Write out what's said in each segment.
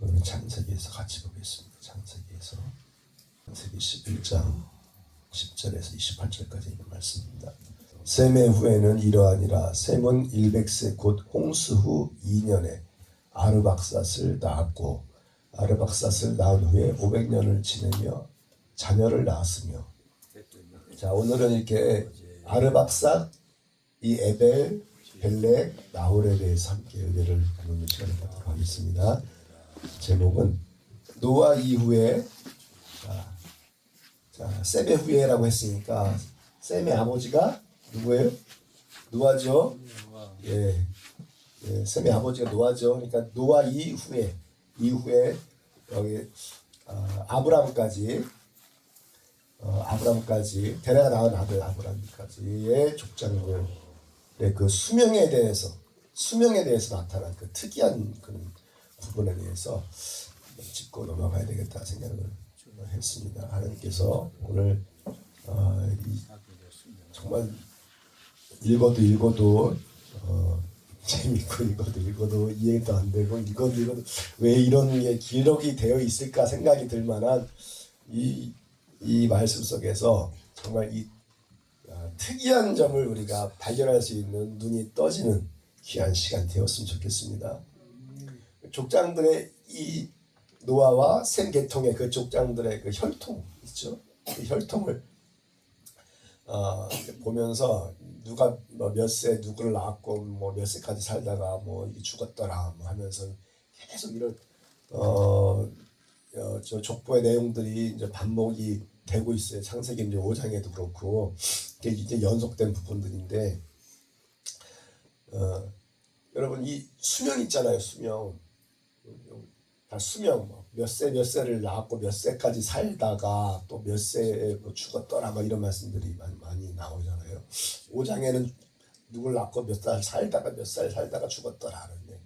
오늘 창세기에서 같이 보겠습니다. 창세기 11장 10절에서 28절까지 있는 말씀입니다. 셈의 후에는 이러하니라. 셈은 100세 곧 홍수 후 2년에 아르박삿을 낳았고 아르박삿을 낳은 후에 500년을 지내며 자녀를 낳았으며. 자, 오늘은 이렇게 아르박삿, 이 에벨, 벨렉, 나홀에 대해서 함께 은혜를 나누는 시간을 갖도록 하겠습니다. 제목은 노아 이후에, 자, 셈의 후예라고 했으니까 셈의 아버지가 누구예요? 노아죠. 예, 셈의 아버지가 노아죠. 그러니까 노아 이후에 여기 아브람까지 데레가 낳은 아들 아브람까지의 족장들의 그 수명에 대해서 나타난 그 특이한 그런 부분에 대해서 짚고 넘어가야 되겠다 생각을 했습니다. 하나님께서 오늘 정말 읽어도 재밌고 읽어도 이해도 안 되고 읽어도 왜 이런 게 기록이 되어 있을까 생각이 들 만한 이 말씀 속에서 정말 이 특이한 점을 우리가 발견할 수 있는 눈이 떠지는 귀한 시간 되었으면 좋겠습니다. 족장들의 이 노아와 셈 계통의 그 족장들의 그 혈통 있죠. 그 혈통을 보면서 누가 몇 세 누구를 낳았고 몇 세까지 살다가 죽었더라 하면서 계속 이런 저 족보의 내용들이 이제 반복이 되고 있어요. 창세기 이제 5장에도 그렇고 이게 이제 연속된 부분들인데 여러분 이 수명 있잖아요. 수명 몇 세를 낳았고 몇 세까지 살다가 또 몇 세에 죽었더라 이런 말씀들이 많이 나오잖아요. 5장에는 누굴 낳고 몇 살 살다가 죽었더라 하는데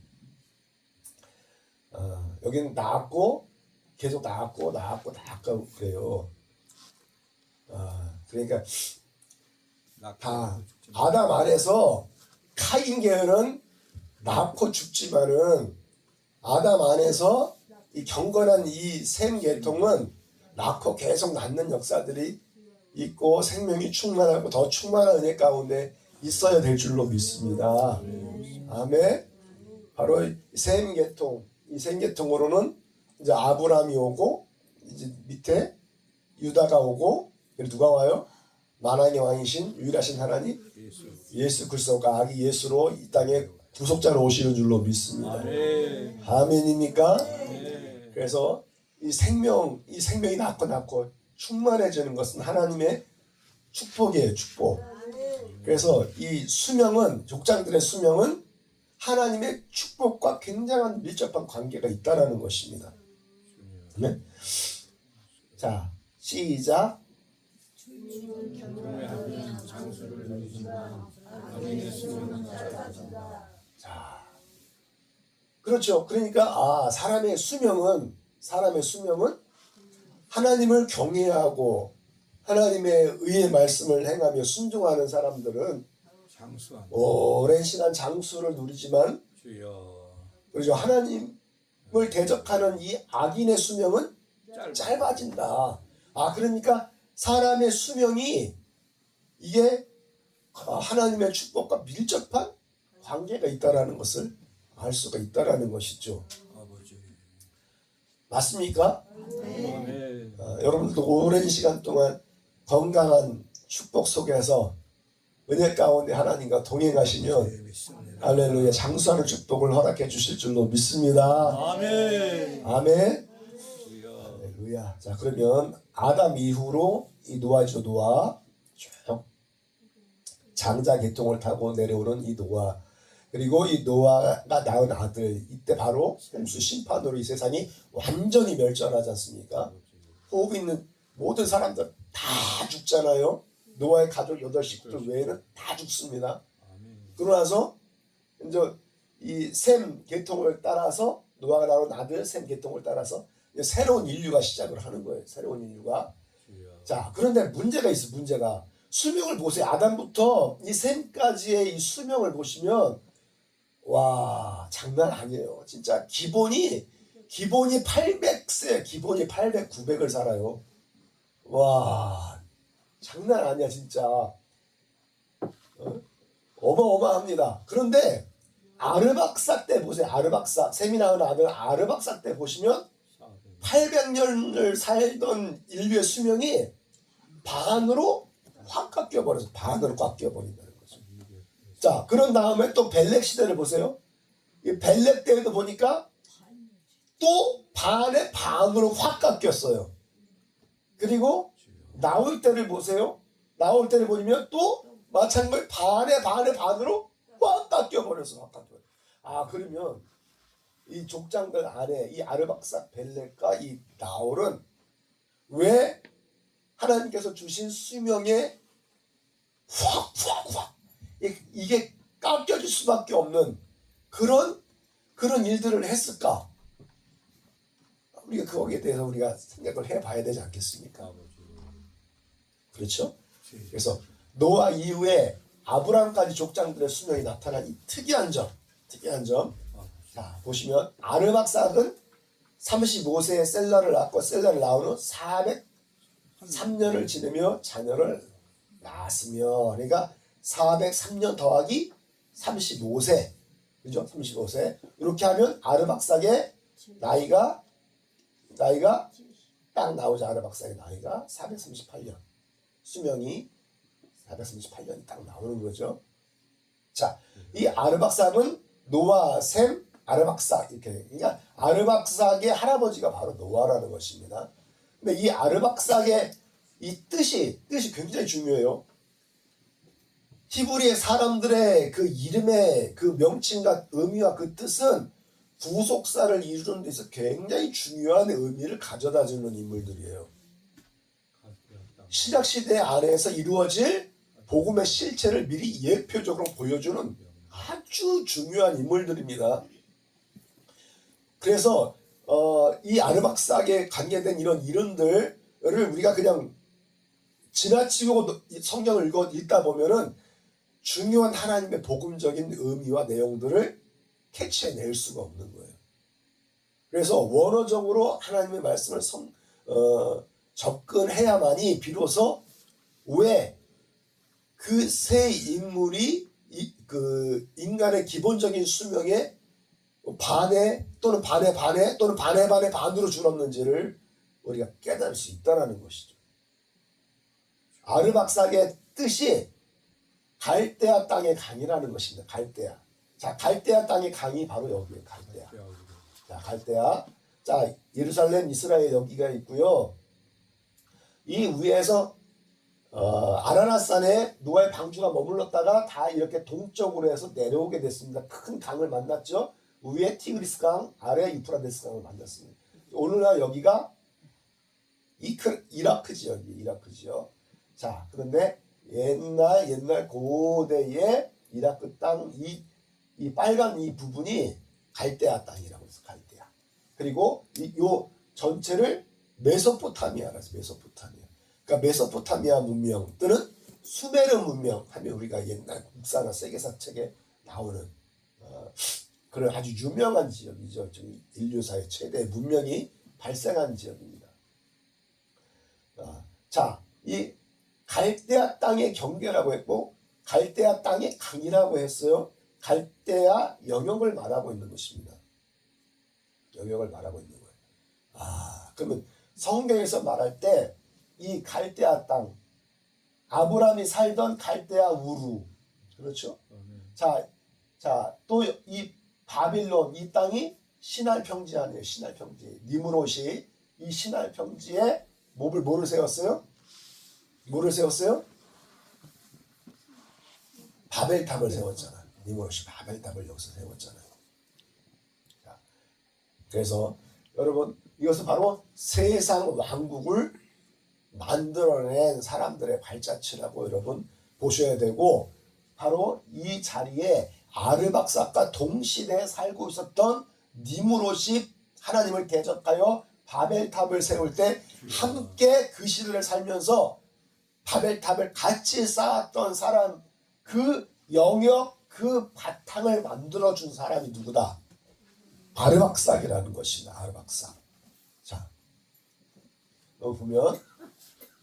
여기는 낳았고 계속 낳았고 그래요. 그러니까 다 아담 안에서 카인 계열은 낳고 죽지만은 아담 안에서 이 경건한 이 셈 계통은 낳고 계속 낳는 역사들이 있고 생명이 충만하고 더 충만한 은혜 가운데 있어야 될 줄로 믿습니다. 아멘. 바로 셈 계통, 이 셈 계통으로는 이제 아브람이 오고 이제 밑에 유다가 오고 그리고 누가 와요? 만왕의 왕이신 유일하신 하나님 예수 그리스도가 아기 예수로 이 땅에 구속자로 오시는 줄로 믿습니다. 아멘입니까? 그래서 이 생명이 낳고 충만해지는 것은 하나님의 축복이에요. 축복. 그래서 이 족장들의 수명은 하나님의 축복과 굉장한 밀접한 관계가 있다라는 것입니다. 네? 자, 시작. 자, 그렇죠. 그러니까 사람의 수명은 하나님을 경외하고 하나님의 의의 말씀을 행하며 순종하는 사람들은 오랜 시간 장수를 누리지만 그렇죠. 하나님을 대적하는 이 악인의 수명은 짧아진다. 그러니까 사람의 수명이 이게 하나님의 축복과 밀접한 관계가 있다라는 것을 알 수가 있다라는 것이죠. 맞습니까? 여러분들도 오랜 시간 동안 건강한 축복 속에서 은혜 가운데 하나님과 동행하시면 할렐루야 장수하는 축복을 허락해 주실 줄로 믿습니다. 아멘. 할렐루야. 자, 그러면 아담 이후로 이 노아죠. 노아 쭉 장자 계통을 타고 내려오는 이 노아, 그리고 이 노아가 낳은 아들, 이때 바로 홍수 심판으로 이 세상이 완전히 멸절하지 않습니까? 호흡 있는 모든 사람들 다 죽잖아요. 노아의 가족 8식구들 외에는 다 죽습니다. 그러고 나서 이제 이 셈 계통을 따라서 노아가 낳은 아들 셈 계통을 따라서 새로운 인류가 시작을 하는 거예요. 새로운 인류가. 자, 그런데 문제가 있어. 문제가 수명을 보세요. 아담부터 이 셈까지의 이 수명을 보시면 와, 장난 아니에요. 진짜 기본이 기본이 800세, 기본이 800, 900을 살아요. 와, 장난 아니야 진짜. 어마어마합니다. 그런데 아르박사 때 보세요. 아르박사, 셈이 낳은 아들 아르박사 때 보시면 800년을 살던 인류의 수명이 반으로 확 깎여버려서 반으로 깎여버린다는 거죠. 자, 그런 다음에 또 벨렉 시대를 보세요. 이 벨렉 때에도 보니까 또 반의 반으로 확 깎였어요. 그리고 나올 때를 보세요. 나올 때를 보면 또 마찬가지로 반의 반으로 확 깎여버렸어. 확 깎여버렸어. 아, 그러면 이 족장들 안에 이 아르박사 벨렉과 이 나홀은 왜 하나님께서 주신 수명에 확 이게 깎여질 수밖에 없는 그런 일들을 했을까? 우리가 거기에 대해서 우리가 생각을 해봐야 되지 않겠습니까? 그렇죠? 그래서 노아 이후에 아브라함까지 족장들의 수명이 나타난 이 특이한 점. 자, 보시면 아르박삭은 35세에 셀라를 낳고 셀라를 낳은 후 403년을 지내며 자녀를 낳았으며, 그러니까 403년 더하기 35세, 그죠? 35세. 이렇게 하면 아르박삭의 나이가 딱 나오자. 아르박삭의 나이가 438년, 수명이 438년이 딱 나오는 거죠. 자, 이 아르박삭은 노아, 셈, 아르박삭 이렇게, 그러니까 아르박삭의 할아버지가 바로 노아라는 것입니다. 근데 이 아르박삭의 이 뜻이 굉장히 중요해요. 히브리의 사람들의 그 이름의 그 명칭과 의미와 그 뜻은 구속사를 이루는 데서 굉장히 중요한 의미를 가져다 주는 인물들이에요. 신약시대 안에서 이루어질 복음의 실체를 미리 예표적으로 보여주는 아주 중요한 인물들입니다. 그래서 이 아르박삭에 관계된 이런 이름들을 우리가 그냥 지나치고 성경을 읽다 보면은 중요한 하나님의 복음적인 의미와 내용들을 캐치해낼 수가 없는 거예요. 그래서 원어적으로 하나님의 말씀을 접근해야만이 비로소 왜 그 세 인물이 그 인간의 기본적인 수명에 반에 또는 반에 또는 반에 반으로 줄었는지를 우리가 깨달을 수 있다는 것이죠. 아르박삭의 뜻이 갈대아 땅의 강이라는 것입니다. 갈대아. 자, 갈대아 땅의 강이 바로 여기에요. 갈대아. 자, 갈대아. 자, 예루살렘, 이스라엘 여기가 있고요. 이 위에서 아라랏산에 노아의 방주가 머물렀다가 다 이렇게 동쪽으로 해서 내려오게 됐습니다. 큰 강을 만났죠. 위에 티그리스 강, 아래 유프라데스 강을 만났습니다. 오늘날 여기가 이라크지요. 이라크지요. 자, 그런데 옛날 고대의 이라크 땅 이 빨간 이 부분이 갈대아 땅이라고 해서 갈대아. 그리고 요 전체를 메소포타미아라고 해서 메소포타미아. 그러니까 메소포타미아 문명 또는 수메르 문명 하면 우리가 옛날 국사나 세계사 책에 나오는 그런 아주 유명한 지역이죠. 인류사의 최대 문명이 발생한 지역입니다. 자, 이 갈대아 땅의 경계라고 했고 갈대아 땅의 강이라고 했어요. 갈대아 영역을 말하고 있는 것입니다. 영역을 말하고 있는 거예요. 그러면 성경에서 말할 때 이 갈대아 땅, 아브라함이 살던 갈대아 우루, 그렇죠? 자, 또 이 바빌론 이 땅이 시날 평지 아니에요. 시날 평지. 니므롯이 이 시날 평지에 뭐를 세웠어요? 뭐를 세웠어요? 바벨탑을 세웠잖아. 니므롯이 바벨탑을 여기서 세웠잖아요. 자, 그래서 여러분 이것은 바로 세상 왕국을 만들어낸 사람들의 발자취라고 여러분 보셔야 되고, 바로 이 자리에 아르박삭과 동시대에 살고 있었던 니므롯이 하나님을 대적하여 바벨탑을 세울 때 함께 그 시대를 살면서 바벨탑을 같이 쌓았던 사람, 그 영역, 그 바탕을 만들어준 사람이 누구다? 아르박삭이라는 것입니다. 아르박삭. 자, 여기 보면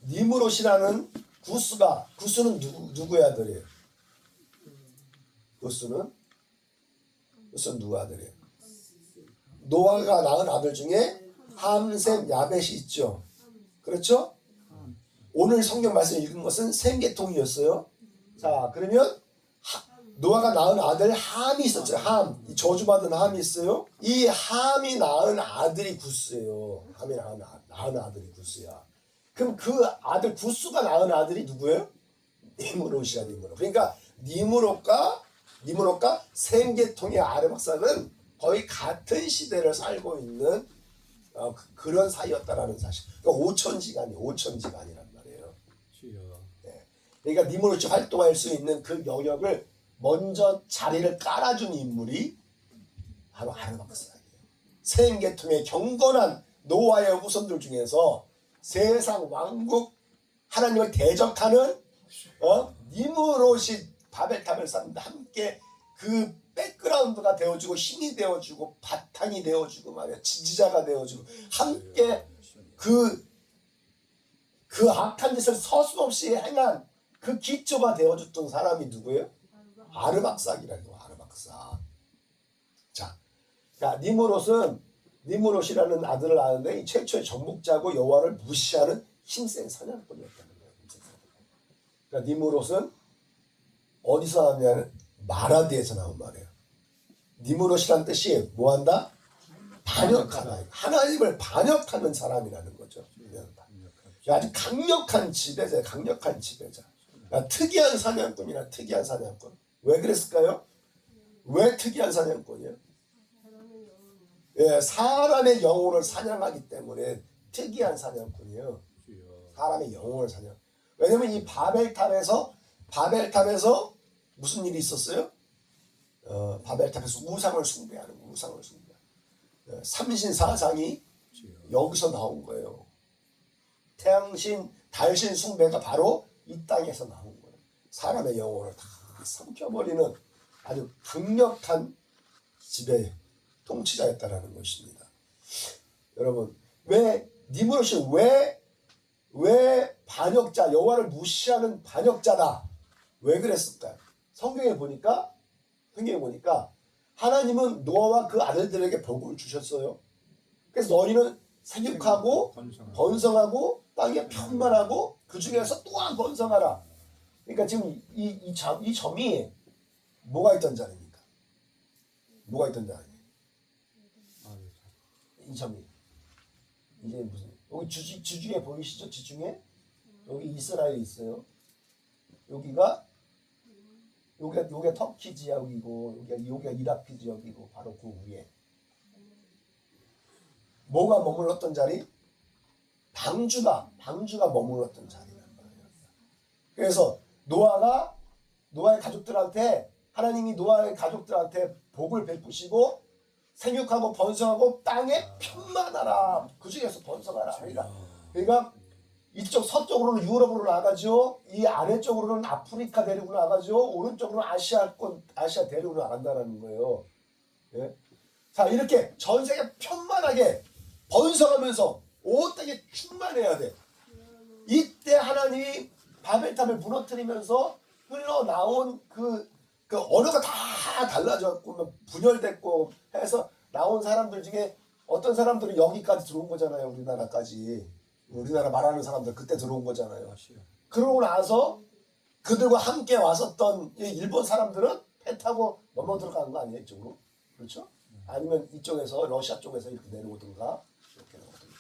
니므롯이라는 구스는 누구의 아들이에요? 구스는 누구 아들이에요? 노아가 낳은 아들 중에 함셈, 야벳이 있죠. 그렇죠? 오늘 성경 말씀 읽은 것은 셈 계통이었어요. 자, 그러면 노아가 낳은 아들 함이 있었죠. 함, 저주받은 함이 있어요. 이 함이 낳은 아들이 구스예요. 함이 낳은 아들이 구스야. 그럼 그 아들 구스가 낳은 아들이 누구예요? 니므롯이야. 니므롯. 그러니까 니므롯과 셈 계통의 아르박삭은 거의 같은 시대를 살고 있는 그런 사이였다라는 사실. 그러니까 오천지간이란 말이에요. 네. 그러니까 니므롯이 활동할 수 있는 그 영역을 먼저 자리를 깔아준 인물이 바로 아르박삭이에요. 셈 계통의 경건한 노아의 후손들 중에서 세상 왕국 하나님을 대적하는 니므롯이 바벨탑을 쌓는데 함께 그 백그라운드가 되어주고 힘이 되어주고 바탕이 되어주고 말이야, 지지자가 되어주고 함께 그 악한 짓을 서슴없이 행한 그 기초가 되어줬던 사람이 누구예요? 아르박삭이라는 거. 아르박삭. 자, 그러니까 니므롯이라는 아들을 낳았는데 이 최초의 정복자고 여호와를 무시하는 힘센 사냥꾼이었다는 거예요. 그러니까 니므롯은 어디서 나왔냐면 마라디에서 나온 말이에요. 니므롯이란 뜻이 뭐한다? 반역하다. 하나님을 반역하는 사람이라는 거죠. 아주 강력한 지배자예요. 강력한 지배자. 그러니까 특이한 사냥꾼이나 특이한 사냥꾼. 왜 그랬을까요? 왜 특이한 사냥꾼이에요? 예, 사람의 영혼을 사냥하기 때문에 특이한 사냥꾼이에요. 사람의 영혼을 사냥. 왜냐면 이 바벨탑에서 무슨 일이 있었어요? 바벨탑에서 우상을 숭배하는 거예요. 삼신사상이 여기서 나온 거예요. 태양신, 달신 숭배가 바로 이 땅에서 나온 거예요. 사람의 영혼을 다 삼켜버리는 아주 강력한 지배 통치자였다라는 것입니다. 여러분, 왜 니므롯이 왜 반역자, 여호와를 무시하는 반역자다? 왜 그랬을까요? 성경에 보니까 하나님은 노아와 그 아들들에게 복을 주셨어요. 그래서 너희는 생육하고 번성하고 땅에 편만하고 그 중에서 또한 번성하라. 그러니까 지금 이 점이 뭐가 있던 자리입니까? 뭐가 있던 자리? 이 점이 이제 무슨 여기 지중해 보이시죠? 지중해 여기 이스라엘이 있어요. 여기가 터키 지역이고 여기가 이라크 지역이고 바로 그 위에 뭐가 머물렀던 자리? 방주가 머물렀던 자리란 말이에요. 그래서 노아의 가족들한테 하나님이 노아의 가족들한테 복을 베푸시고 생육하고 번성하고 땅에 편만하라. 그 중에서 번성하라. 그러니까 이쪽 서쪽으로는 유럽으로 나가죠. 이 아래쪽으로는 아프리카 대륙으로 나가죠. 오른쪽으로는 아시아 대륙으로 나간다는 거예요. 예? 자, 이렇게 전 세계 편만하게 번성하면서 온 땅에 충만해야 돼. 이때 하나님이 바벨탑을 무너뜨리면서 흘러나온 그 언어가 다 달라졌고 분열됐고 해서 나온 사람들 중에 어떤 사람들은 여기까지 들어온 거잖아요. 우리나라 말하는 사람들 그때 들어온 거잖아요. 그러고 나서 그들과 함께 왔었던 일본 사람들은 배 타고 넘어 들어간 거 아니에요? 이쪽으로? 그렇죠? 아니면 이쪽에서 러시아 쪽에서 이렇게 내려오든가 이렇게 내려오든가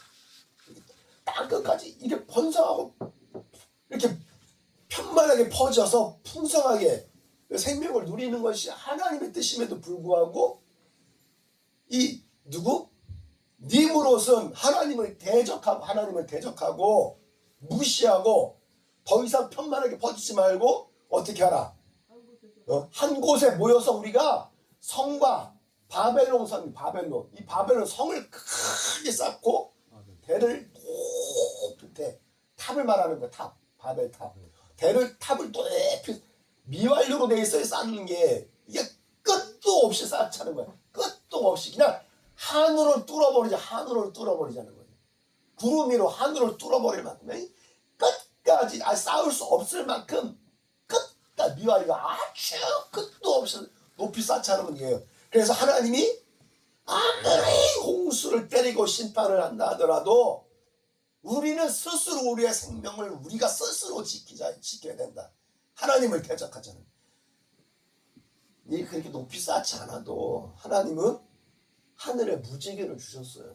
땅 끝까지 이게 번성하고 이렇게 편만하게 퍼져서 풍성하게 생명을 누리는 것이 하나님의 뜻임에도 불구하고 니므롯은 하나님을 대적하고 무시하고 더 이상 편만하게 퍼지지 말고 어떻게 하라? 한 곳에 모여서 우리가 성과 바벨론 이 바벨론 성을 크게 쌓고 대를 높이 탑을 말하는 거야. 바벨탑. 탑을 높이 미완료로 돼 있어야 쌓는 게 이게 끝도 없이 쌓자는 거야. 끝도 없이 그냥 하늘을 뚫어버리자는 거예요. 구름 위로 하늘을 뚫어버릴 만큼 끝까지 쌓을 수 없을 만큼 끝까지 미와리가 아주 끝도 없이 높이 쌓지 않으면 이에요. 그래서 하나님이 아무리 홍수를 때리고 심판을 한다 하더라도 우리는 스스로 우리의 생명을 우리가 스스로 지켜야 된다. 하나님을 대적하자는. 이 그렇게 높이 쌓지 않아도 하나님은 하늘에 무지개를 주셨어요.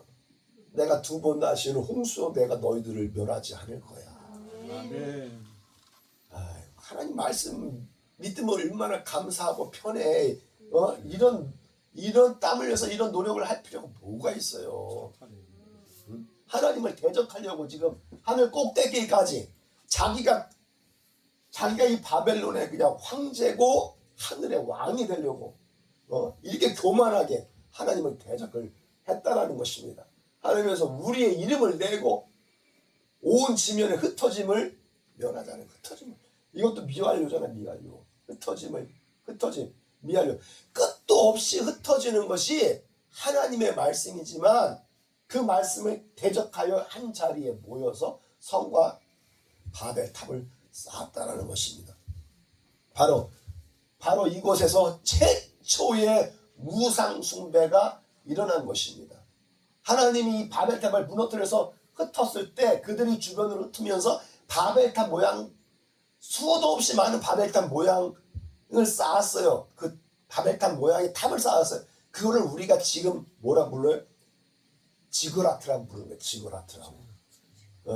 내가 두 번 다시는 홍수로 내가 너희들을 멸하지 않을 거야. 아멘. 하나님 말씀 믿으면 얼마나 감사하고 편해. 이런 땀 흘려서 이런 노력을 할 필요가 뭐가 있어요. 하나님을 대적하려고 지금 하늘 꼭대기까지 자기가 이 바벨론의 그냥 황제고 하늘의 왕이 되려고 이렇게 교만하게 하나님을 대적을 했다라는 것입니다. 하나님께서 우리의 이름을 내고 온 지면에 흩어짐을 면하자는 흩어짐을. 이것도 미완료잖아. 미완료. 흩어짐 미완료. 끝도 없이 흩어지는 것이 하나님의 말씀이지만 그 말씀을 대적하여 한 자리에 모여서 성과 바벨탑을 쌓았다라는 것입니다. 바로 이곳에서 최초의 우상 숭배가 일어난 것입니다. 하나님이 이 바벨탑을 무너뜨려서 흩었을 때 그들이 주변으로 흩으면서 바벨탑 모양, 수도 없이 많은 바벨탑 모양을 쌓았어요. 그 바벨탑 모양의 탑을 쌓았어요. 그거를 우리가 지금 뭐라 불러요? 지그라트라고 부르는 거예요. 지그라트라고.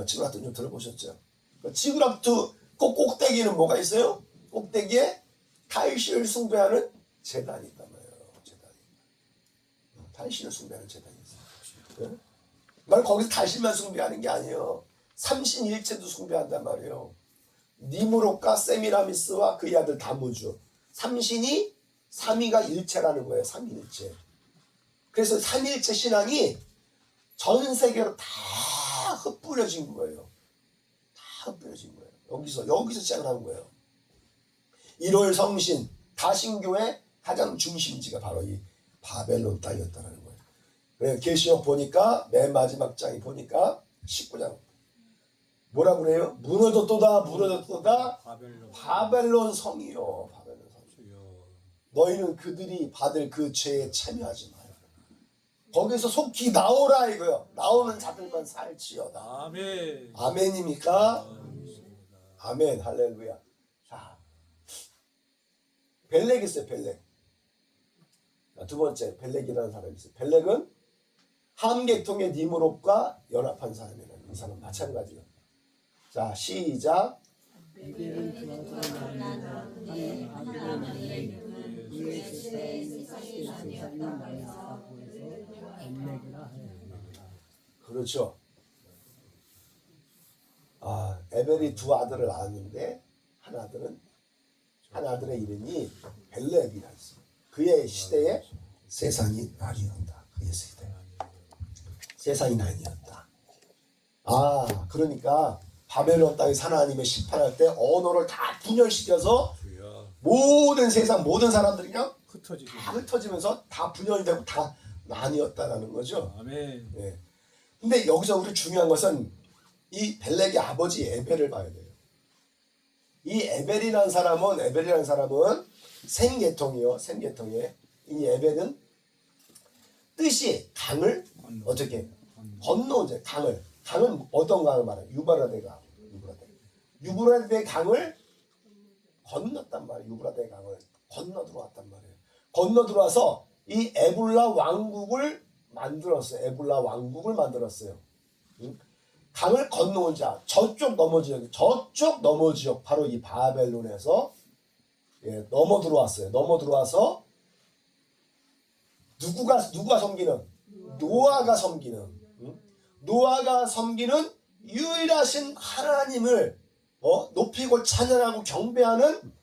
지그라트 좀 들어보셨죠? 지그라트 꼭대기는 뭐가 있어요? 꼭대기에 탈신을 숭배하는 제단이 있단 말이에요. 탈신을 숭배하는 제단이 있어요. 말 거기서 탈신만 숭배하는 게 아니에요. 삼신일체도 숭배한단 말이에요. 니무롯과 세미라미스와 그의 아들 다무주. 삼신이 삼위가 일체라는 거예요. 삼위일체. 그래서 삼위일체 신앙이 전 세계로 다 흩뿌려진 거예요. 다 흩뿌려진 거예요. 여기서 시작을 한 거예요. 1월 성신 다신교의 가장 중심지가 바로 이 바벨론 땅이었다는 거예요. 그래서 계시록 보니까 맨 마지막 장이 보니까 19장 뭐라 그래요? 무너졌도다 바벨론 성이요. 바벨론 성. 너희는 그들이 받을 그 죄에 참여하지 마라. 거기서 속히 나오라 이거요. 나오는 자들만 살지어다. 아멘. 아멘입니까? 아멘. 할렐루야. 자, 벨렉 있어요. 벨렉. 두 번째 벨렉이라는 사람이 있어요. 벨렉은 함계통의 니므롯과 연합한 사람이라는 이 사람 마찬가지예요. 자, 시작. 그렇죠. 에벨이 두 아들을 낳았는데 한 아들의 이름이 벨렉이라 했어. 그의 시대에 세상이 나뉘었다. 그의 시대 세상이 나뉘었다. 그러니까 바벨론 땅에 하나님의 심판할 때 언어를 다 분열시켜서 모든 세상 모든 사람들이 그냥 다 흩어지면서 다 분열이 되고 다 나뉘었다라는 거죠. 아멘. 네. 근데 여기서 우리 중요한 것은 이 벨렉의 아버지 에벨을 봐야 돼요. 이 에벨이라는 사람은 생계통이요. 생계통에 이 에벨은 뜻이 강을 어떻게 건너오죠. 강은 어떤 강을 말해요? 유브라데 강. 유브라데 강을 건넜단 말이에요. 유브라데 강을 건너 들어왔단 말이에요. 건너 들어와서 이 에불라 왕국을 만들었어요. 강을 건너온 자, 저쪽 넘어 지역, 바로 이 바벨론에서 넘어 들어왔어요. 넘어 들어와서 누가 섬기는? 노아가 섬기는 유일하신 하나님을 높이고 찬양하고 경배하는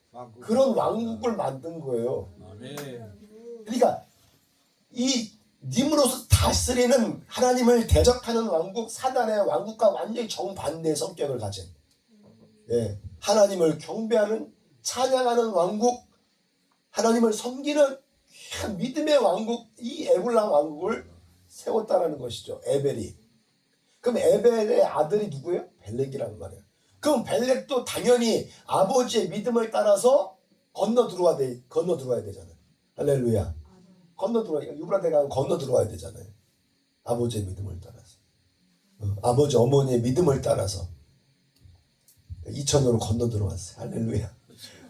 그런 왕국을 만든 거예요. 아멘. 그러니까 이 니므롯을 다스리는 하나님을 대적하는 왕국, 사단의 왕국과 완전히 정반대의 성격을 가진 하나님을 경배하는 찬양하는 왕국, 하나님을 섬기는 믿음의 왕국, 이 에불라 왕국을 세웠다라는 것이죠. 에벨이. 그럼 에벨의 아들이 누구예요? 벨렉이란 말이에요. 그럼 벨렉도 당연히 아버지의 믿음을 따라서 건너 들어와야 되잖아요. 할렐루야. 유브라데가 건너 들어와야 되잖아요. 아버지의 믿음을 따라서. 아버지 어머니의 믿음을 따라서 2000년으로 건너 들어왔어요. 할렐루야.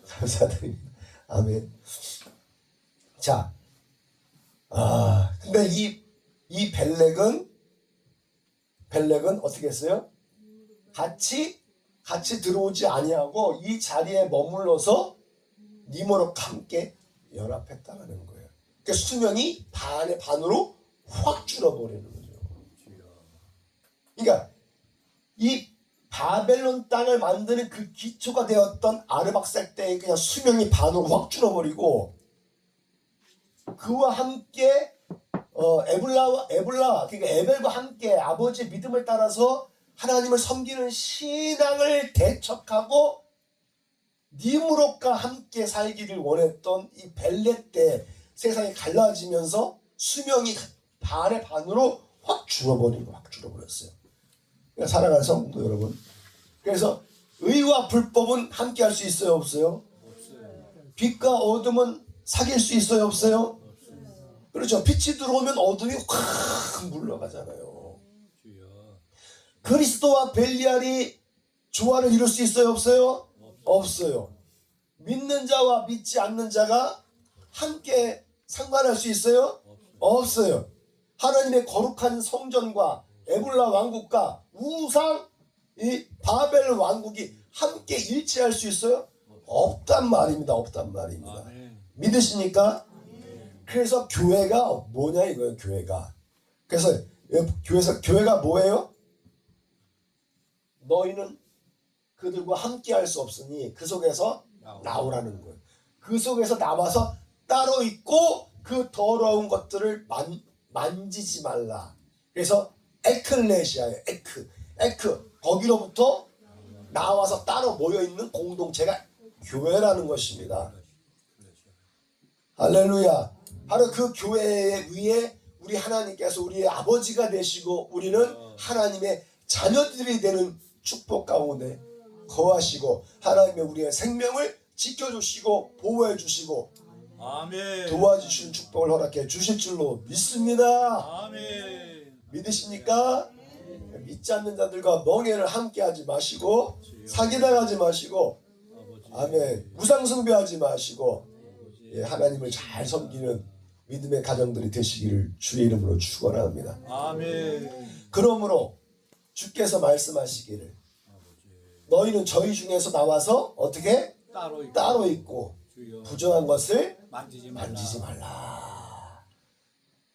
감사드립니다. 아멘. 자, 근데 이 벨렉은 어떻게 했어요? 같이 들어오지 아니하고 이 자리에 머물러서 니모록과 함께 연합했다라는 거예요. 그러니까 수명이 반의 반으로 확 줄어버리는 거죠. 그러니까 이 바벨론 땅을 만드는 그 기초가 되었던 아르박살 때에 그냥 수명이 반으로 확 줄어버리고, 그와 함께 그러니까 에벨과 함께 아버지의 믿음을 따라서 하나님을 섬기는 신앙을 대척하고 니므롯과 함께 살기를 원했던 이 벨렉 때 세상이 갈라지면서 수명이 반의 반으로 확 줄어버렸어요. 그러니까 사랑하는 성도 여러분, 그래서 의와 불법은 함께 할 수 있어요, 없어요? 빛과 어둠은 사귈 수 있어요, 없어요? 그렇죠. 빛이 들어오면 어둠이 확 물러가잖아요. 그리스도와 벨리알이 조화를 이룰 수 있어요, 없어요? 없어요. 믿는 자와 믿지 않는 자가 함께 상관할 수 있어요? 없어요. 하나님의 거룩한 성전과 에불라 왕국과 우상 이 바벨 왕국이 함께 일치할 수 있어요? 없단 말입니다. 믿으십니까? 그래서 교회가 뭐냐 이거예요. 그래서 교회가 뭐예요? 너희는 그들과 함께 할 수 없으니 그 속에서 나오라는 거예요. 그 속에서 나와서 따로 있고 그 더러운 것들을 만지지 말라. 그래서 에클레시아예요. 에크 거기로부터 나와서 따로 모여있는 공동체가 교회라는 것입니다. 할렐루야. 바로 그 교회 위에 우리 하나님께서 우리의 아버지가 되시고 우리는 하나님의 자녀들이 되는 축복 가운데 거하시고 하나님의 우리의 생명을 지켜주시고 보호해주시고 도와주시는 축복을 허락해 주실 줄로 믿습니다. 믿으십니까? 믿지 않는 자들과 멍해를 함께 하지 마시고 사기당하지 마시고 아멘. 우상숭배하지 마시고 하나님을 잘 섬기는 믿음의 가정들이 되시기를 주의 이름으로 축원합니다. 그러므로 주께서 말씀하시기를 너희는 저희 중에서 나와서 어떻게 따로 있고 부정한 것을 만지지 말라.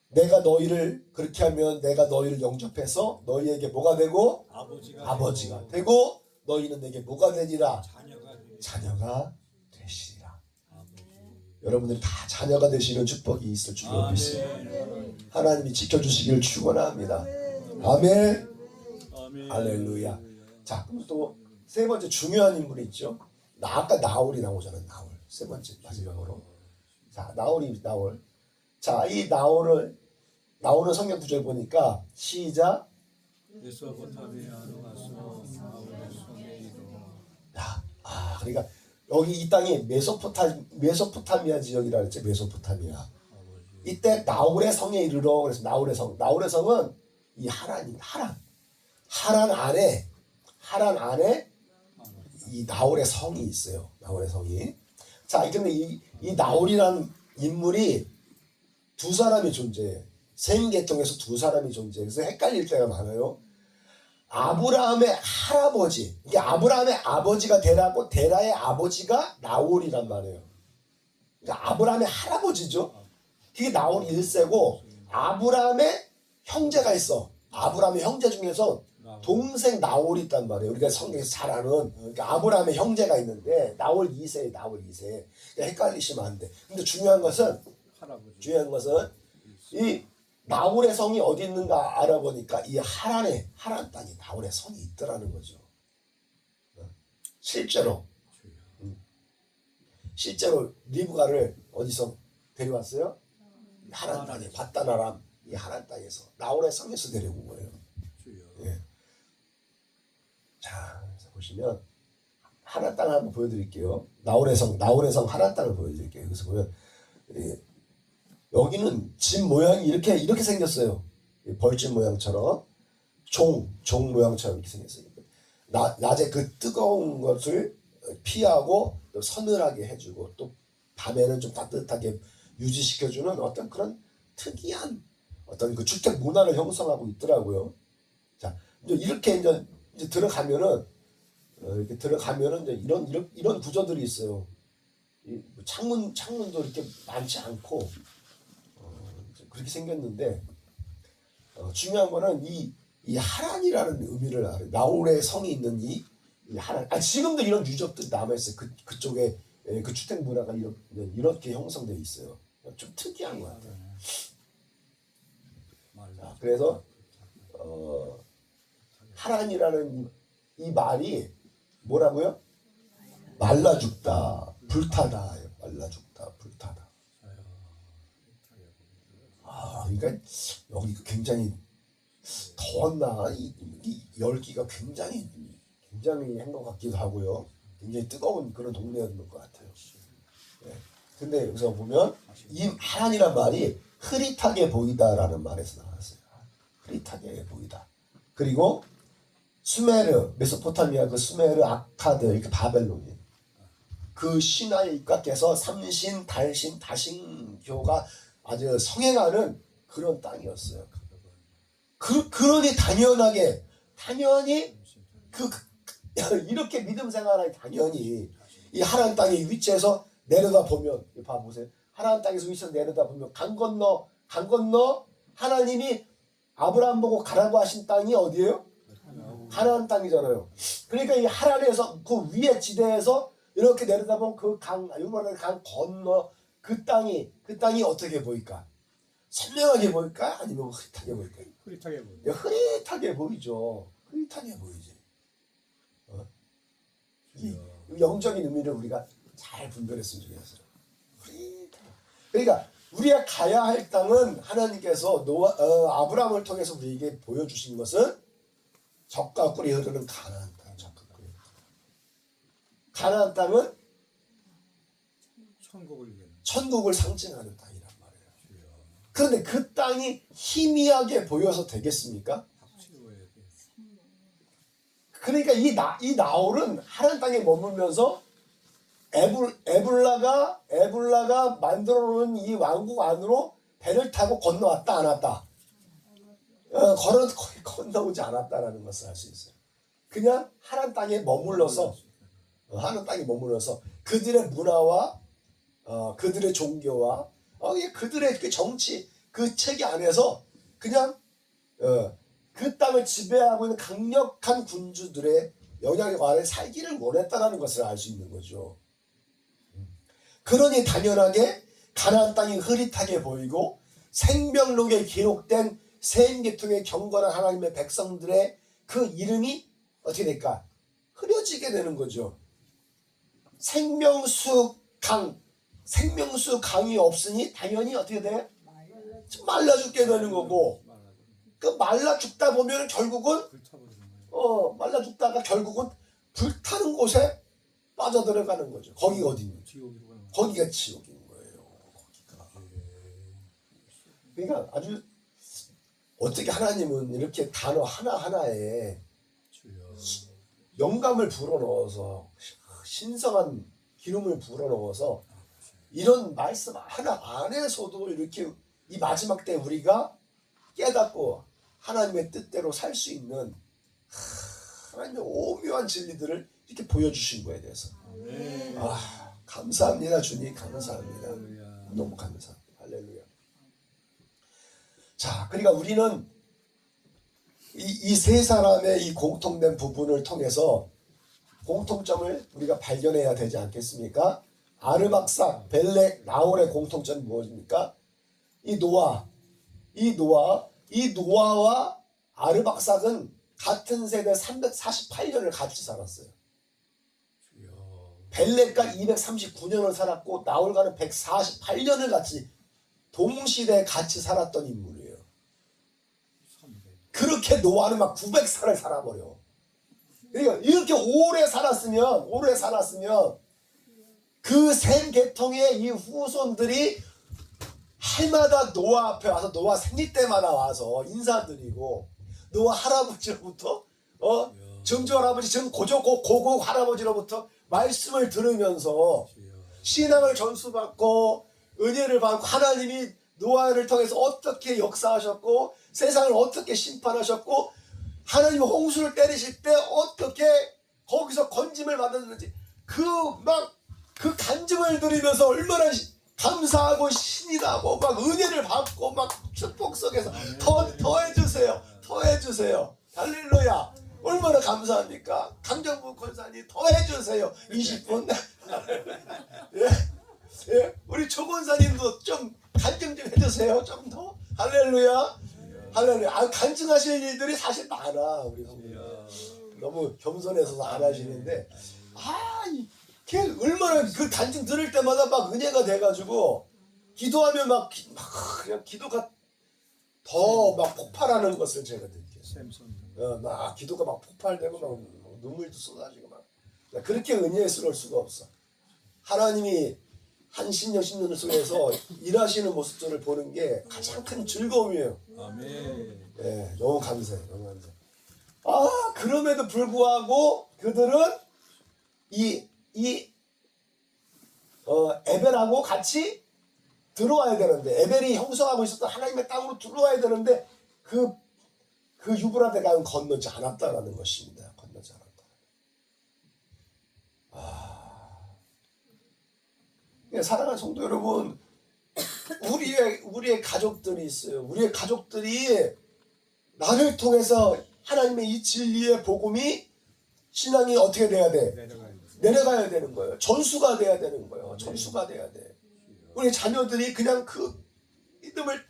내가 너희를 그렇게 하면 내가 너희를 영접해서 너희에게 뭐가 되고 아버지가 되고 너희는 내게 뭐가 되니라 자녀가 되시리라. 여러분들이 다 자녀가 되시는 축복이 있을 줄로 믿습니다. 하나님이 지켜주시기를 축원합니다. 아멘. 할렐루야. 자, 그럼 또 세 번째 중요한 인물이 있죠. 아까 나홀이 나오잖아요. 나홀. 세 번째 마지막으로. 자, 나홀. 자, 이 나홀은 성경 구절 보니까 시작. 그러니까 여기 이 땅이 메소포타미아 지역이라 그랬죠. 메소포타미아. 이때 나홀의 성에 이르러 그래서 나홀의 성은 이 하란 안에 이 나홀의 성이 있어요. 나홀의 성이. 자, 근데 이 나홀이라는 인물이 두 사람이 존재해요. 셈 계통에서 두 사람이 존재해요. 그래서 헷갈릴 때가 많아요. 아브라함의 할아버지, 이게 아브라함의 아버지가 데라고 데라의 아버지가 나홀이란 말이에요. 그러니까 아브라함의 할아버지죠. 그게 나홀 1세고 아브라함의 형제가 있어. 아브라함의 형제 중에서 동생 나홀이 있단 말이에요. 우리가 성경에서 잘 아는 그러니까 아브라함의 형제가 있는데 나홀 2세. 그러니까 헷갈리시면 안 돼. 근데 중요한 것은 이 나홀의 성이 어디 있는가 알아보니까 이 하란 땅에 나홀의 성이 있더라는 거죠. 실제로 리브가를 어디서 데려왔어요? 하란 땅에 바단 아람 이 하나님 땅에서 나홀의 성에서 내려온 거예요. 주여. 예. 자, 그래서 보시면 하나님 땅을 한번 보여드릴게요. 나홀의 성 하나님 땅을 보여드릴게요. 그래서 보면 예, 여기는 집 모양이 이렇게 생겼어요. 벌집 모양처럼 종 모양처럼 이렇게 생겼어요. 낮에 그 뜨거운 것을 피하고 또 서늘하게 해주고 또 밤에는 좀 따뜻하게 유지시켜주는 어떤 그런 특이한 어떤 그 주택 문화를 형성하고 있더라고요. 자, 이렇게 이제 들어가면은 이렇게 들어가면은 이제 이런 구조들이 있어요. 이 창문도 이렇게 많지 않고 그렇게 생겼는데 중요한 거는 이 하란이라는 의미를 알아요. 나홀의 성이 있는 이 하란. 지금도 이런 유적들이 남아있어요. 그쪽에 그 주택 문화가 이렇게 형성되어 있어요. 좀 특이한 것 같아요. 자, 그래서 하란이라는 이 말이 뭐라고요? 말라 죽다, 불타다, 말라 죽다, 불타다. 그러니까 여기 굉장히 더웠나 이 열기가 굉장히 한 것 같기도 하고요. 굉장히 뜨거운 그런 동네였는 것 같아요. 네. 근데 여기서 보면 이 하란이란 말이 흐릿하게 보이다라는 말에서 나왔어요. 흐릿하게 보이다. 그리고 수메르, 메소포타미아 그 수메르, 아카드, 이렇게 바벨론이 그 신화에 입각해서 삼신, 달신, 다신교가 아주 성행하는 그런 땅이었어요. 그러니 당연히 이렇게 믿음 생활하니 당연히 이 하나님 땅의 위치에서 내려다 보면 봐보세요. 하나님 땅에서 위치에서 내려다 보면 강 건너 하나님이 아브라함 보고 가라고 하신 땅이 어디예요? 하나님 땅이잖아요. 그러니까 이 하란에서 그 위에 지대에서 이렇게 내려다보면 그 강 건너 그 땅이 어떻게 보일까? 선명하게 보일까? 아니면 흐릿하게 보일까? 흐릿하게 보여. 흐릿하게 보이죠. 흐릿하게 보이지. 이 영적인 의미를 우리가 잘 분별했으면 좋겠어요. 흐릿하게. 그러니까 우리가 가야 할 땅은 하나님께서 아브라함을 통해서 우리에게 보여주신 것은 젖과 꿀이 흐르는 가나안 땅. 가나안 땅은 천국을 상징하는 땅이란 말이에요. 그런데 그 땅이 희미하게 보여서 되겠습니까? 그러니까 이 나홀은 하나님 땅에 머물면서 에불라가 만들어놓은 이 왕국 안으로 배를 타고 건너왔다 안 왔다? 거의 건너오지 않았다라는 것을 알 수 있어요. 그냥 하나님 땅에 머물러서 그들의 문화와 그들의 종교와 그들의 그 정치 그 체계 안에서 그냥 그 땅을 지배하고 있는 강력한 군주들의 영향력 아래 살기를 원했다는 것을 알 수 있는 거죠. 그러니 당연하게 가나안 땅이 흐릿하게 보이고 생명록에 기록된 세 계통의 경건한 하나님의 백성들의 그 이름이 어떻게 될까? 흐려지게 되는 거죠. 생명수 강이 없으니 당연히 어떻게 돼? 말라 죽게 되는 거고, 그 말라 죽다 보면 결국은 말라 죽다가 결국은 불타는 곳에 빠져들어가는 거죠. 거기가 어디니? 거기가 지옥인 거예요. 그러니까 아주 어떻게 하나님은 이렇게 단어 하나하나에 영감을 불어넣어서 신성한 기름을 불어넣어서 이런 말씀 하나 안에서도 이렇게 이 마지막 때 우리가 깨닫고 하나님의 뜻대로 살 수 있는 하나님의 오묘한 진리들을 이렇게 보여주신 거에 대해서 감사합니다. 주님 감사합니다. 너무 감사합니다. 할렐루야. 자, 그러니까 우리는 이 세 사람의 이 공통된 부분을 통해서 공통점을 우리가 발견해야 되지 않겠습니까? 아르박삭, 벨렉, 나홀의 공통점이 무엇입니까? 이 노아와 아르박삭은 같은 세대 348년을 같이 살았어요. 벨렉과 239년을 살았고 나홀과는 148년을 같이 동시대에 같이 살았던 인물이에요. 그렇게 노아는 막 900살을 살아버려. 그러니까 이렇게 오래 살았으면 그 셈 계통의 이 후손들이 해마다 노아 앞에 와서 노아 생리 때마다 와서 인사드리고 노아 할아버지로부터 증조 할아버지 지금 고고 할아버지로부터 말씀을 들으면서 신앙을 전수받고 은혜를 받고 하나님이 노아를 통해서 어떻게 역사하셨고 세상을 어떻게 심판하셨고 하나님 홍수를 때리실 때 어떻게 거기서 건짐을 받았는지 그 간증을 들으면서 얼마나 감사하고 신이 나고 막 은혜를 받고 막 축복 속에서 더 해주세요 할렐루야. 얼마나 감사합니까? 강정부 권사님 더 해주세요 20분. 예? 우리 조 권사님도 좀 간증 좀 해주세요 좀 더. 할렐루야. 간증하실 일들이 사실 많아. 우리 성도님 너무 겸손해서 안 하시는데 걔 얼마나 그 간증 들을 때마다 막 은혜가 돼가지고 기도하면 막 그냥 기도가 더 막 폭발하는 것을 제가 느껴요. 막 기도가 막 폭발되고 막 눈물도 쏟아지고 막 그렇게 은혜스러울 수가 없어. 하나님이 한 10년 10년 속에서 일하시는 모습들을 보는 게 가장 큰 즐거움이에요. 아멘. 네, 너무 감사해요. 너무 감사해요. 그럼에도 불구하고 그들은 에벨하고 같이 들어와야 되는데 에벨이 형성하고 있었던 하나님의 땅으로 들어와야 되는데 그 유브라데 강은 건너지 않았다라는 것입니다. 건너지 않았다. 사랑하는 성도 여러분, 우리의 가족들이 있어요. 우리의 가족들이 나를 통해서 하나님의 이 진리의 복음이 신앙이 어떻게 돼야 돼? 내려가야 되는 거예요. 전수가 돼야 되는 거예요. 전수가 돼야 돼. 우리 자녀들이 그냥 그 믿음을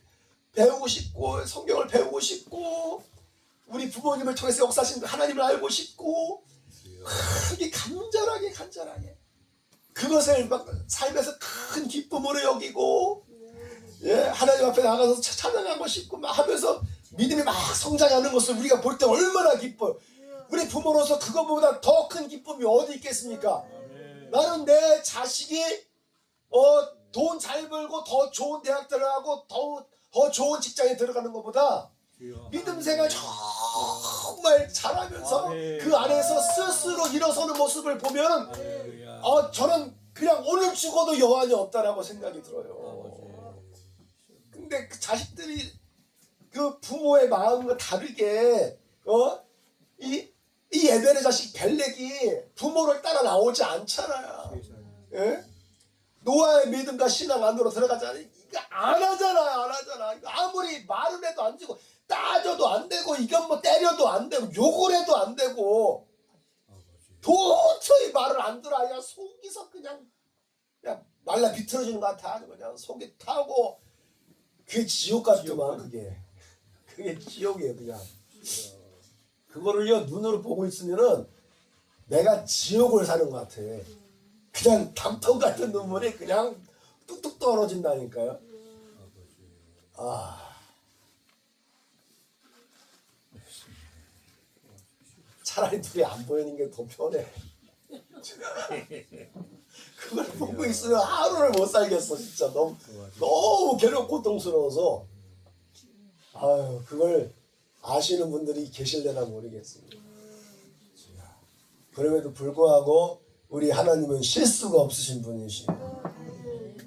배우고 싶고 성경을 배우고 싶고 우리 부모님을 통해서 역사하신 하나님을 알고 싶고 크게 간절하게 그것을 막 삶에서 큰 기쁨으로 여기고 하나님 앞에 나가서 찬양하고 싶고 막 하면서 믿음이 막 성장하는 것을 우리가 볼 때 얼마나 기뻐요. 우리 부모로서 그것보다 더 큰 기쁨이 어디 있겠습니까? 나는 내 자식이 돈 잘 벌고 더 좋은 대학 들어가고 더 좋은 직장에 들어가는 것보다 믿음 생활 정말 잘하면서 그 안에서 스스로 일어서는 모습을 보면 저는 그냥 오늘 죽어도 여한이 없다라고 생각이 들어요. 근데 그 자식들이 그 부모의 마음과 다르게 이 에벨의 자식 벨렉이 부모를 따라 나오지 않잖아요. 예? 노아의 믿음과 신앙 안으로 들어가잖아요. 이거 안 하잖아. 이거 아무리 말을 해도 안 되고 따져도 안 되고 이건 뭐 때려도 안 되고 욕을 해도 안 되고 도저히 말을 안 들어. 그냥 속이서 그냥 말라 비틀어지는 것 같아. 그냥 속이 타고 그게 지옥 같더만. 그게 지옥이에요. 그냥 그거를요 눈으로 보고 있으면은 내가 지옥을 사는 것 같아. 그냥 담통 같은 눈물이 그냥 뚝뚝 떨어진다니까요. 차라리 둘이 안 보이는 게 더 편해. 그걸 보고 있으면 하루를 못 살겠어. 진짜 너무 괴롭고 고통스러워서. 그걸 아시는 분들이 계실려나 모르겠습니다. 그럼에도 불구하고 우리 하나님은 실수가 없으신 분이시고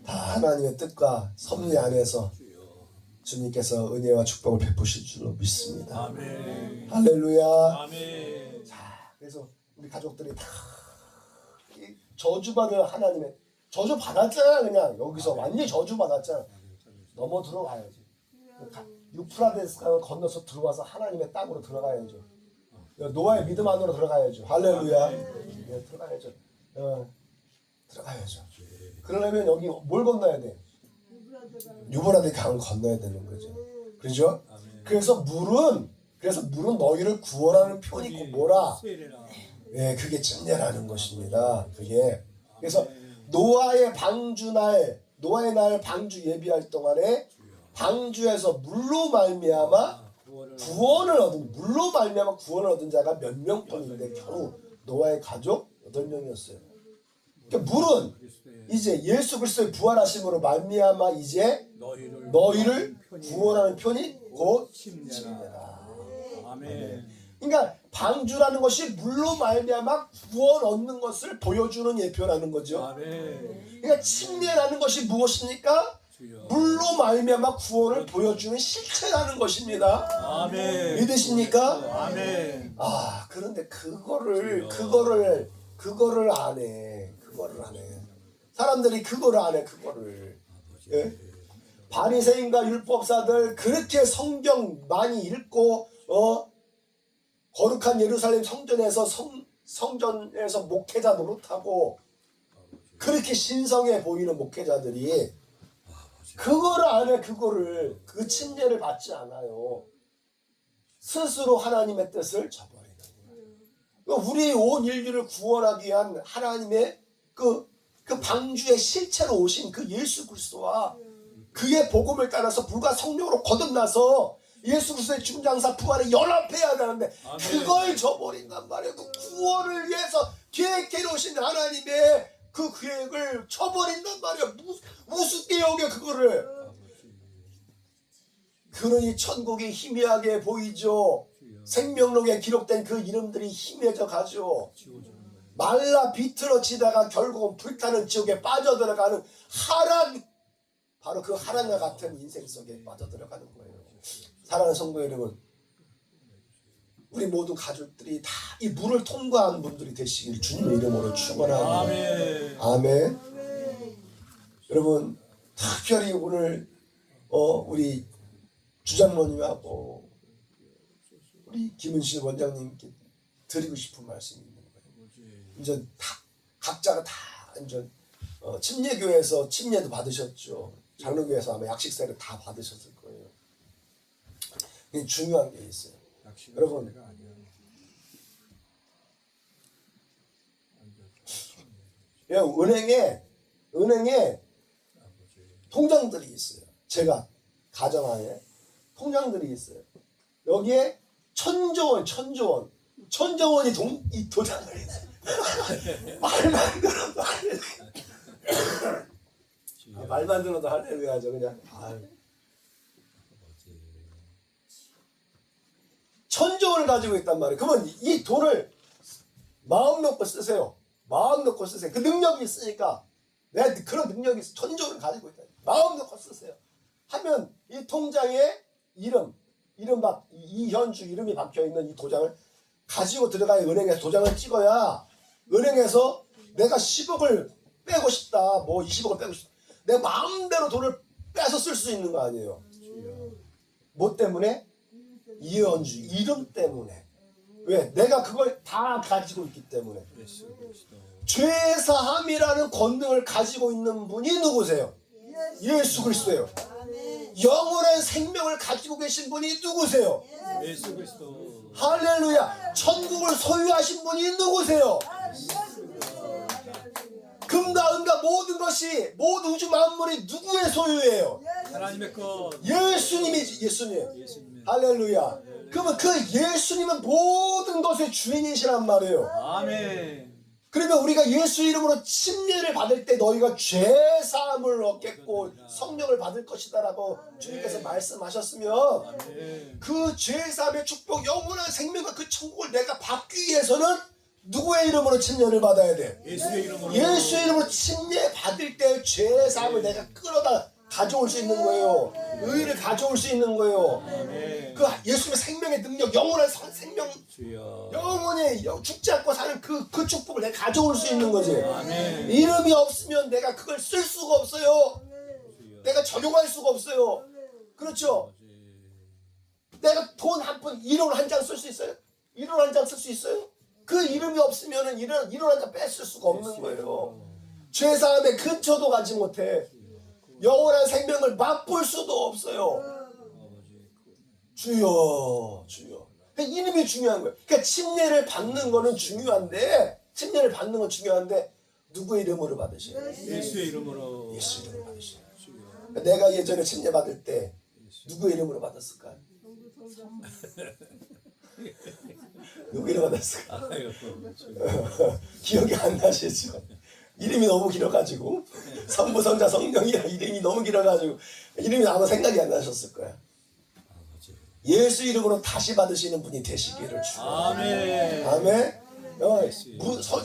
다 하나님의 뜻과 섭리 안에서 주님께서 은혜와 축복을 베푸실 줄로 믿습니다. 아멘. 할렐루야. 아멘. 그래서 우리 가족들이 다 저주받은 하나님의 저주 받았잖아. 그냥 여기서 완전히 저주 받았잖아. 넘어 들어가야지. 유프라데스 강을 건너서 들어와서 하나님의 땅으로 들어가야죠. 노아의 믿음 안으로 들어가야죠. 할렐루야. 들어가야죠. 들어가야죠. 그러려면 여기 뭘 건너야 돼? 유브라데 강을 건너야 되는 거죠. 그렇죠? 그래서 물은 너희를 구원하는 편이고 뭐라? 그게 찜례라는 것입니다. 그게 그래서 노아의 날 방주 예비할 동안에 방주에서 물로 말미암아 구원을 얻은 물로 말미암아 구원을 얻은 자가 몇 명뿐인데 겨우 노아의 가족 8명이었어요. 그러니까 물은 이제 예수 그리스도의 부활하심으로 말미암아 이제 너희를 구원하는 편이 곧 침례라. 아멘. 그러니까 방주라는 것이 물로 말미암아 구원 얻는 것을 보여주는 예표라는 거죠. 아멘. 그러니까 침례라는 것이 무엇입니까? 물로 말미암아 구원을 보여주는 실체라는 것입니다. 아멘. 믿으십니까? 아멘. 아, 그런데 그거를 안 해. 그거를 안 해. 사람들이 그거를 안 해. 그거를. 예? 바리새인과 율법사들 그렇게 성경 많이 읽고 거룩한 예루살렘 성전에서 성전에서 목회자 노릇하고 그렇게 신성해 보이는 목회자들이 그거를 안 해. 그거를 그 침례를 받지 않아요. 스스로 하나님의 뜻을 저버리는 거예요. 우리 온 인류를 구원하기 위한 하나님의 그 방주의 실체로 오신 그 예수 그리스도와 그의 복음을 따라서 불과 성령으로 거듭나서 예수 그리스도의 중장사 부활에 연합해야 되는데 그걸 저버린단 말이에요. 그 구원을 위해서 계획해 놓으신 하나님의 그 계획을 저버린단 말이에요. 우습게 여겨 그거를. 그러니 천국이 희미하게 보이죠. 생명록에 기록된 그 이름들이 희미해져 가죠. 말라 비틀어지다가 결국은 불타는 지옥에 빠져들어가는 하란, 바로 그 하란과 같은 인생 속에 빠져들어가는 거예요. 사랑하는 성도 여러분, 우리 모두 가족들이 다 이 물을 통과한 분들이 되시길 주님의 이름으로 축원합니다. 아멘. 아멘. 여러분, 특별히 오늘 우리 주장모님하고 우리 김은실 원장님께 드리고 싶은 말씀이 있는 거예요. 이제 각자가 다 이제 침례교회에서 침례도 받으셨죠. 장로교회에서 아마 약식사를 다 받으셨을 거예요. 이게 중요한 게 있어요. 여러분, 은행에 통장들이 있어요. 제가 가정 안에 통장들이 있어요. 여기에 천조원이 이 도장을 해요. 말만 들어도 할렐루야죠. 그냥 천조원을 가지고 있단 말이에요. 그러면 이 돈을 마음 놓고 쓰세요. 마음 놓고 쓰세요. 그 능력이 있으니까 내가 그런 능력이 있어. 천조원을 가지고 있다. 마음 놓고 쓰세요. 하면 이 통장에 이름 이현주 이름이 박혀 있는 이 도장을 가지고 들어가야 은행에 도장을 찍어야 은행에서 내가 10억을 빼고 싶다, 뭐 20억을 빼고 싶다, 내 마음대로 돈을 빼서 쓸 수 있는 거 아니에요. 뭐 때문에? 이현주 이름 때문에. 왜? 내가 그걸 다 가지고 있기 때문에. 죄사함이라는 권능을 가지고 있는 분이 누구세요? 예수 그리스도예요. 영원한 생명을 가지고 계신 분이 누구세요? 예수 그리스도. 할렐루야. 천국을 소유하신 분이 누구세요? 금과 은과 모든 것이, 모든 우주 만물이 누구의 소유예요? 하나님의 것. 예수님이지. 예수님. 할렐루야. 그러면 그 예수님은 모든 것의 주인이시란 말이에요. 아멘. 그러면 우리가 예수 이름으로 침례를 받을 때 너희가 죄사함을 얻겠고 성령을 받을 것이다라고 주님께서 말씀하셨으면 그 죄사함의 축복, 영원한 생명과 그 천국을 내가 받기 위해서는 누구의 이름으로 침례를 받아야 돼? 예수의 이름으로. 예수 이름으로 침례 받을 때 죄사함을 내가 끌어다 가져올 수 있는 거예요. 의를 가져올 수 있는 거예요. 그 예수님의 생명의 능력, 영원한 생명, 영원히 죽지 않고 사는 그 축복을 내가 가져올 수 있는 거지. 이름이 없으면 내가 그걸 쓸 수가 없어요. 내가 적용할 수가 없어요. 그렇죠? 내가 돈 한 푼, 1원 한 장 쓸 수 있어요? 1원 한 장 쓸 수 있어요? 그 이름이 없으면은 1원 한 장 뺐을 수가 없는 거예요. 죄사함의 근처도 가지 못해. 영원한 생명을 맛볼 수도 없어요. 주여. 그러니까 이름이 중요한 거예요. 그러니까 침례를 받는 거는 중요한데, 누구의 이름으로 받으셔야 돼요? 예수의 이름으로. 예수 이름으로 받으셔야 돼요. 내가 예전에 침례 받을 때 누구의 이름으로 받았을까요? 누구 이름 받았을까? 아이고, 기억이 안 나시죠? 이름이 너무 길어가지고 성부 성자 성령이랑 이름이 너무 길어가지고 이름이 아마 생각이 안 나셨을 거야. 예수 이름으로 다시 받으시는 분이 되시기를 축원합니다. 아멘. 아멘.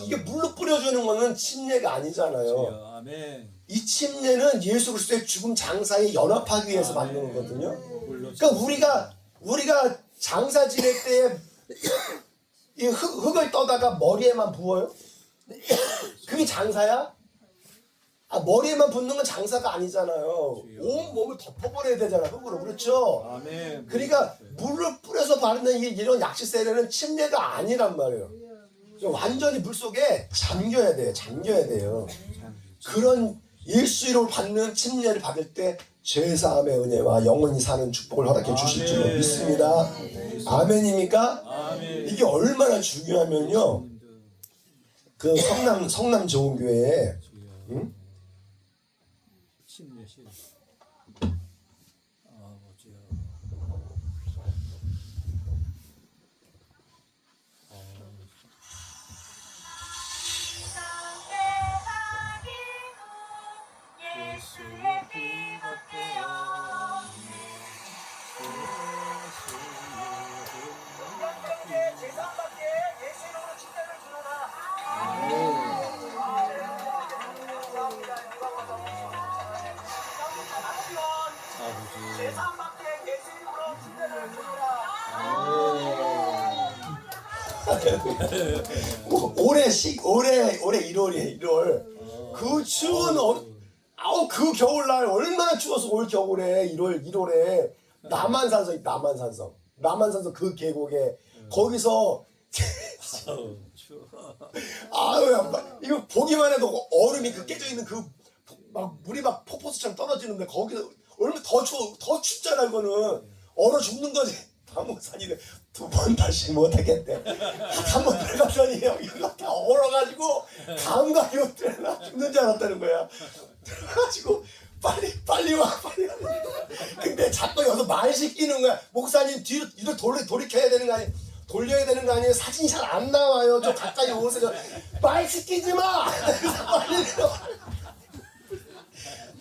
이게 물로 뿌려주는 거는 침례가 아니잖아요. 주여, 아멘. 이 침례는 예수 그리스도의 죽음 장사에 연합하기 위해서 만드는 거거든요. 물로 그러니까 우리가 장사 지낼 때에 이 흙을 떠다가 머리에만 부어요? 그게 장사야? 머리에만 붓는 건 장사가 아니잖아요. 온 몸을 덮어버려야 되잖아, 흙으로. 그렇죠? 아멘. 그러니까 물을 뿌려서 바르는 이런 약식 세례는 침례가 아니란 말이에요. 완전히 물 속에 잠겨야 돼요. 잠겨야 돼요. 그런 예수 이름으로 받는 침례를 받을 때 죄사함의 은혜와 영원히 사는 축복을 허락해 주실 줄로 아멘. 믿습니다. 아멘입니까? 아멘. 이게 얼마나 중요하면요. 그 성남 좋은교회에 응? 신내신 아버지여. 예수의 피가 되어 제사함께 예수 이름으로 침례를 주노라. 아버지. 제사함께 예수 이름으로 침례를 주노라. 올해 1월이에요. 그 추운 그 겨울날 얼마나 추워서 올 겨울에 1월에 남한산성 그 계곡에 거기서 아우, 추워. 아유 이거 보기만 해도 얼음이 그 깨져 있는 그 막 물이 막 폭포수처럼 떨어지는데 거기서 얼마나 더 춥잖아. 이거는 얼어 죽는 거지. 다모산이래 2번 다시 못하겠대. 한 번 들어갔더니 이거 다 얼어가지고 감각이 없더라. 죽는 줄 알았다는 거야. 들어가지고 빨리 와. 근데 자꾸 여기서 말 시키는 거야. 목사님 뒤로 돌이켜야 되는 거 아니에요? 돌려야 되는 거 아니에요? 사진이 잘 안 나와요. 좀 가까이 오세요. 말 시키지 마. 그래서 빨리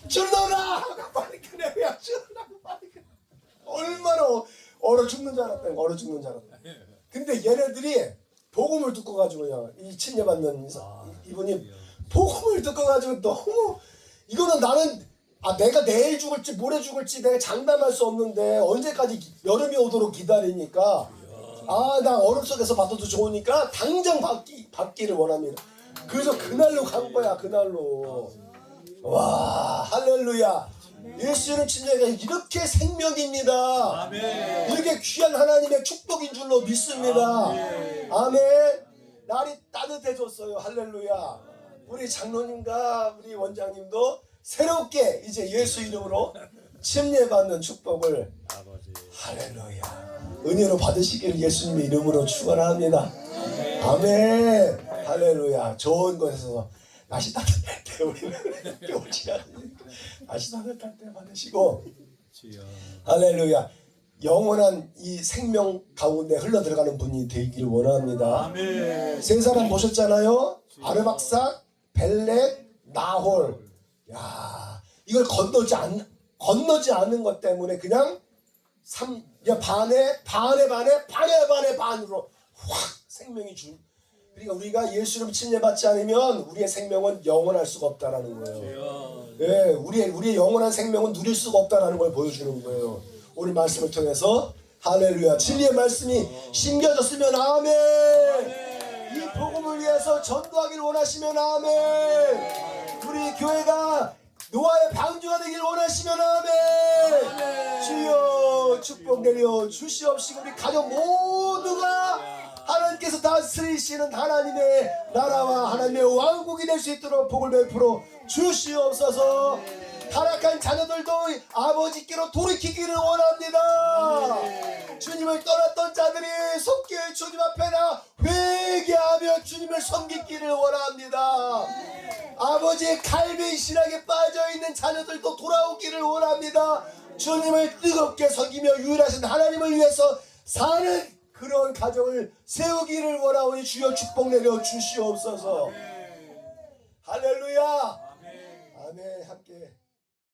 줄너라. 빨리 그래. 줄너라고 빨리 그래. 얼마나 얼어 죽는 줄 알았다. 얼어 죽는 줄 알았다. 근데 얘네들이 복음을 듣고 가지고요. 이 침례 받는 이분이 복음을 듣고 가지고 너무 이거는 나는 내가 내일 죽을지 모레 죽을지 내가 장담할 수 없는데 언제까지 여름이 오도록 기다리니까 나 얼음 속에서 받아도 좋으니까 당장 받기를 원합니다. 그래서 그날로 간 거야. 그날로. 와 할렐루야. 예수는 침례가 이렇게 생명입니다. 아멘. 이렇게 귀한 하나님의 축복인 줄로 믿습니다. 아멘. 날이 따뜻해졌어요. 할렐루야. 우리 장로님과 우리 원장님도 새롭게 이제 예수 이름으로 침례받는 축복을 아버지. 할렐루야. 은혜로 받으시기를 예수님의 이름으로 축원합니다. 아멘. 할렐루야. 좋은 곳에서 날씨 따뜻할 때 우리는 겨울 지나니까 날씨 따뜻할 때 받으시고 주여. 할렐루야. 영원한 이 생명 가운데 흘러 들어가는 분이 되기를 원합니다. 아멘. 세 사람 보셨잖아요. 아르박삭, 벨렉, 나홀. 야, 이걸 건너지 않는 것 때문에 그냥 반으로 확 생명이 준. 그러니까 우리가 예수를 침례받지 않으면 우리의 생명은 영원할 수가 없다라는 거예요. 주여. 예, 우리의 영원한 생명은 누릴 수가 없다라는 걸 보여주는 거예요. 오늘 말씀을 통해서 할렐루야. 진리의 말씀이 심겨졌으면 아멘. 이 복음을 위해서 전도하기를 원하시면 아멘. 우리 교회가 노아의 방주가 되길 원하시면 아멘. 주여 축복 내려 주시옵시고 우리 가족 모두가 하나님께서 다스리시는 하나님의 나라와 하나님의 왕국이 될 수 있도록 복을 베풀어 주시옵소서. 타락한 자녀들도 아버지께로 돌이키기를 원합니다. 주님을 떠났던 자들이 속히 주님 앞에 나 회개하며 주여 주님을 섬기기를 원합니다. 아버지의 갈비 신학에 빠져있는 자녀들도 돌아오기를 원합니다. 주님을 뜨겁게 섬기며 유일하신 하나님을 위해서 사는 그런 가정을 세우기를 원하오니 주여 축복 내려 주시옵소서. 할렐루야. 아멘. 함께